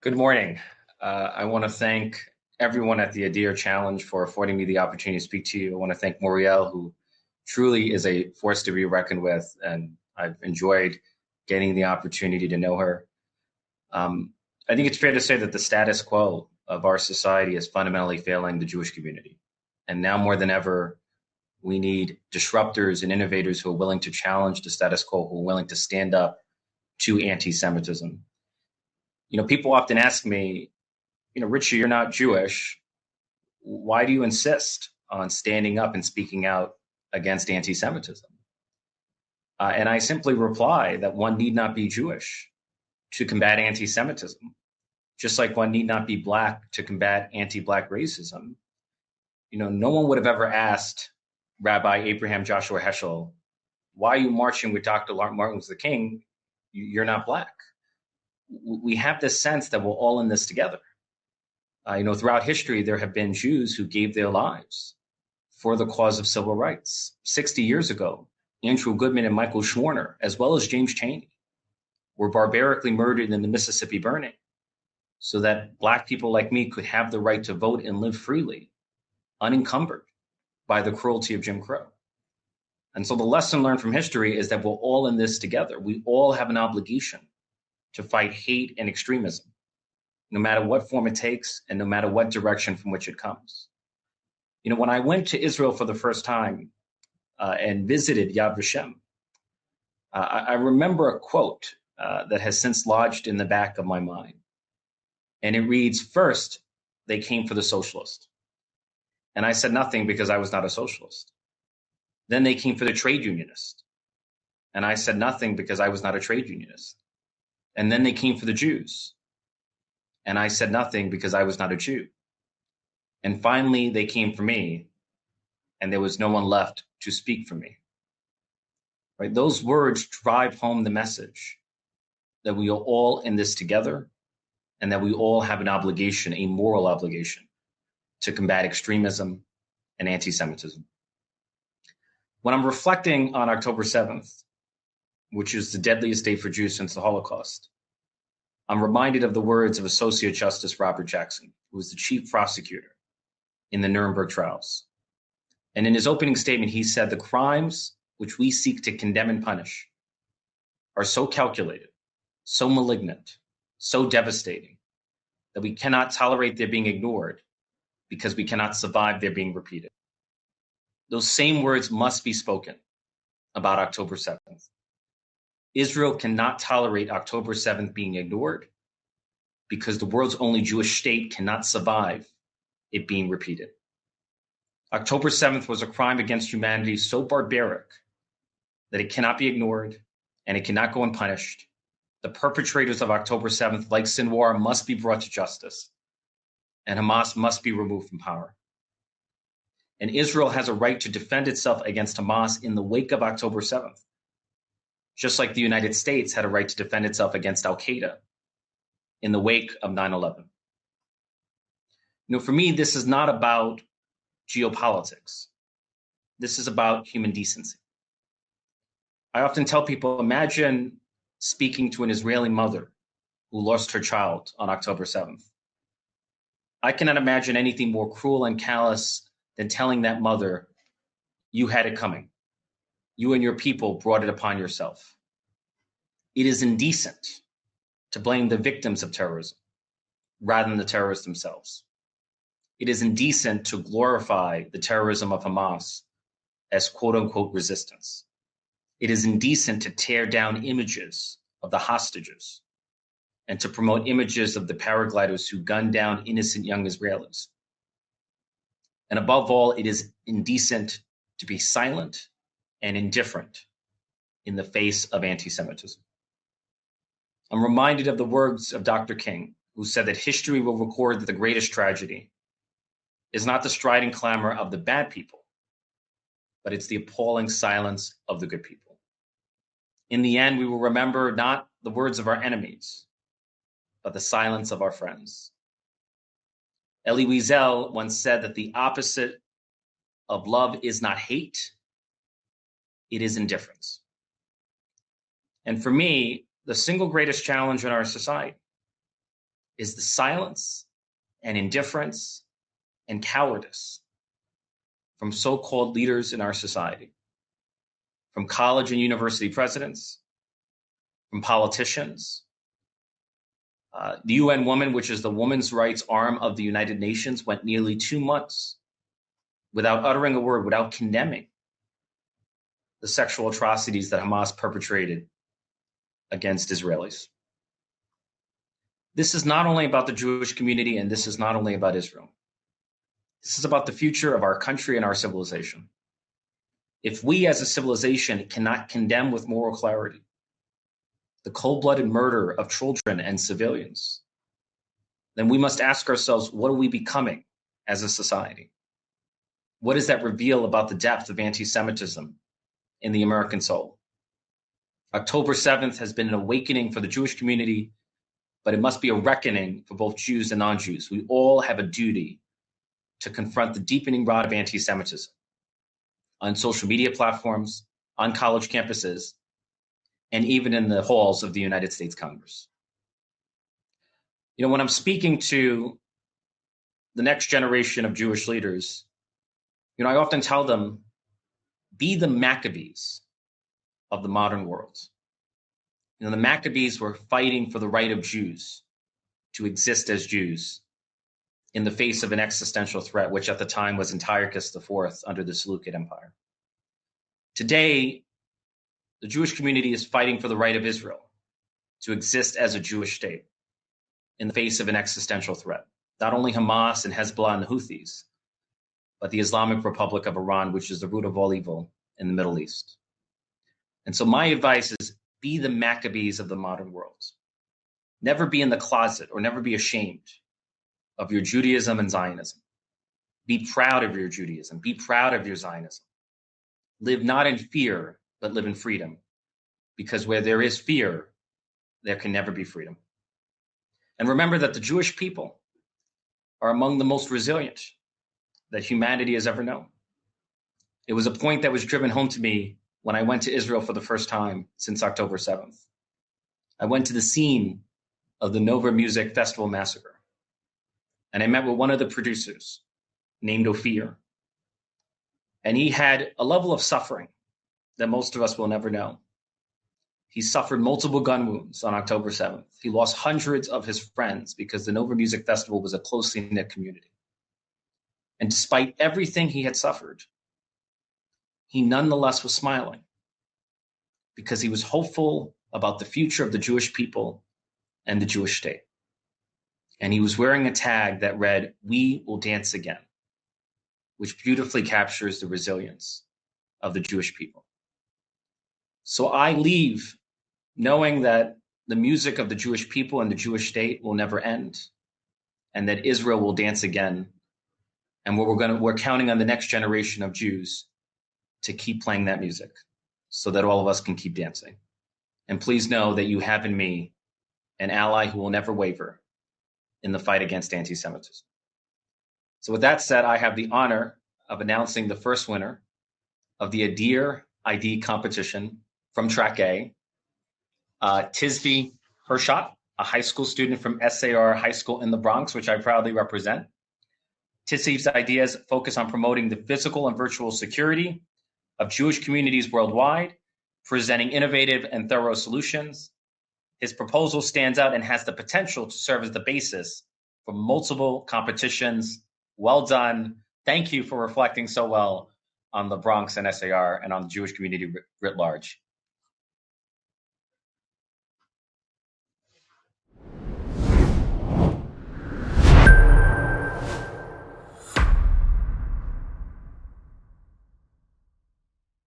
Good morning. I want to thank everyone at the ADIR Challenge for affording me the opportunity to speak to you. I want to thank Muriel, who truly is a force to be reckoned with, and I've enjoyed getting the opportunity to know her. I think it's fair to say that the status quo of our society is fundamentally failing the Jewish community. And now more than ever, we need disruptors and innovators who are willing to challenge the status quo, who are willing to stand up to anti-Semitism. People often ask me, Ritchie, you're not Jewish. Why do you insist on standing up and speaking out against anti-Semitism? And I simply reply that one need not be Jewish to combat anti-Semitism, just like one need not be Black to combat anti-Black racism. No one would have ever asked Rabbi Abraham Joshua Heschel, why are you marching with Dr. Martin Luther King? You're not Black. We have this sense that we're all in this together. Throughout history, there have been Jews who gave their lives for the cause of civil rights. 60 years ago, Andrew Goodman and Michael Schwerner, as well as James Chaney, were barbarically murdered in the Mississippi burning so that Black people like me could have the right to vote and live freely, unencumbered by the cruelty of Jim Crow. And so the lesson learned from history is that we're all in this together. We all have an obligation to fight hate and extremism, no matter what form it takes and no matter what direction from which it comes. When I went to Israel for the first time and visited Yad Vashem, I remember a quote that has since lodged in the back of my mind. And it reads, first, they came for the socialist. And I said nothing because I was not a socialist. Then they came for the trade unionist. And I said nothing because I was not a trade unionist. And then they came for the Jews. And I said nothing because I was not a Jew. And finally, they came for me, and there was no one left to speak for me. Right? Those words drive home the message that we are all in this together and that we all have an obligation, a moral obligation, to combat extremism and anti-Semitism. When I'm reflecting on October 7th, which is the deadliest day for Jews since the Holocaust, I'm reminded of the words of Associate Justice Robert Jackson, who was the chief prosecutor in the Nuremberg trials. And in his opening statement, he said, the crimes which we seek to condemn and punish are so calculated, so malignant, so devastating, that we cannot tolerate their being ignored because we cannot survive their being repeated. Those same words must be spoken about October 7th. Israel cannot tolerate October 7th being ignored because the world's only Jewish state cannot survive it being repeated. October 7th was a crime against humanity so barbaric that it cannot be ignored and it cannot go unpunished. The perpetrators of October 7th, like Sinwar, must be brought to justice, and Hamas must be removed from power. And Israel has a right to defend itself against Hamas in the wake of October 7th, just like the United States had a right to defend itself against Al-Qaeda in the wake of 9/11. For me, this is not about geopolitics. This is about human decency. I often tell people, imagine speaking to an Israeli mother who lost her child on October 7th. I cannot imagine anything more cruel and callous than telling that mother, you had it coming. You and your people brought it upon yourself. It is indecent to blame the victims of terrorism rather than the terrorists themselves. It is indecent to glorify the terrorism of Hamas as quote unquote resistance. It is indecent to tear down images of the hostages and to promote images of the paragliders who gunned down innocent young Israelis. And above all, it is indecent to be silent and indifferent in the face of anti-Semitism. I'm reminded of the words of Dr. King, who said that history will record that the greatest tragedy is not the strident clamor of the bad people, but it's the appalling silence of the good people. In the end, we will remember not the words of our enemies, but the silence of our friends. Elie Wiesel once said that the opposite of love is not hate, it is indifference. And for me, the single greatest challenge in our society is the silence and indifference and cowardice from so-called leaders in our society, from college and university presidents, from politicians. The UN Women, which is the women's rights arm of the United Nations, went nearly 2 months without uttering a word, without condemning the sexual atrocities that Hamas perpetrated against Israelis. This is not only about the Jewish community, and this is not only about Israel. This is about the future of our country and our civilization. If we as a civilization cannot condemn with moral clarity the cold-blooded murder of children and civilians, then we must ask ourselves, what are we becoming as a society? What does that reveal about the depth of anti-Semitism in the American soul? October 7th has been an awakening for the Jewish community, but it must be a reckoning for both Jews and non-Jews. We all have a duty to confront the deepening rot of anti-Semitism on social media platforms, on college campuses, and even in the halls of the United States Congress. You know, when I'm speaking to the next generation of Jewish leaders, you know, I often tell them, be the Maccabees of the modern world. You know, the Maccabees were fighting for the right of Jews to exist as Jews in the face of an existential threat, which at the time was Antiochus IV under the Seleucid Empire. Today, the Jewish community is fighting for the right of Israel to exist as a Jewish state in the face of an existential threat. Not only Hamas and Hezbollah and the Houthis, but the Islamic Republic of Iran, which is the root of all evil in the Middle East. And so my advice is, be the Maccabees of the modern world. Never be in the closet or never be ashamed of your Judaism and Zionism. Be proud of your Judaism. Be proud of your Zionism. Live not in fear, but live in freedom. Because where there is fear, there can never be freedom. And remember that the Jewish people are among the most resilient that humanity has ever known. It was a point that was driven home to me when I went to Israel for the first time since October 7th. I went to the scene of the Nova Music Festival massacre, and I met with one of the producers named Ophir. And he had a level of suffering that most of us will never know. He suffered multiple gun wounds on October 7th. He lost hundreds of his friends because the Nova Music Festival was a closely knit community. And despite everything he had suffered, he nonetheless was smiling because he was hopeful about the future of the Jewish people and the Jewish state. And he was wearing a tag that read, "We will dance again," which beautifully captures the resilience of the Jewish people. So I leave knowing that the music of the Jewish people and the Jewish state will never end, and that Israel will dance again. And we're counting on the next generation of Jews to keep playing that music so that all of us can keep dancing. And please know that you have in me an ally who will never waver in the fight against anti-Semitism. So with that said, I have the honor of announcing the first winner of the ADIR ID competition from Track A, Tisvi Hershot, a high school student from SAR High School in the Bronx, which I proudly represent. Tisvi's ideas focus on promoting the physical and virtual security of Jewish communities worldwide, presenting innovative and thorough solutions. His proposal stands out and has the potential to serve as the basis for multiple competitions. Well done. Thank you for reflecting so well on the Bronx and SAR and on the Jewish community writ large.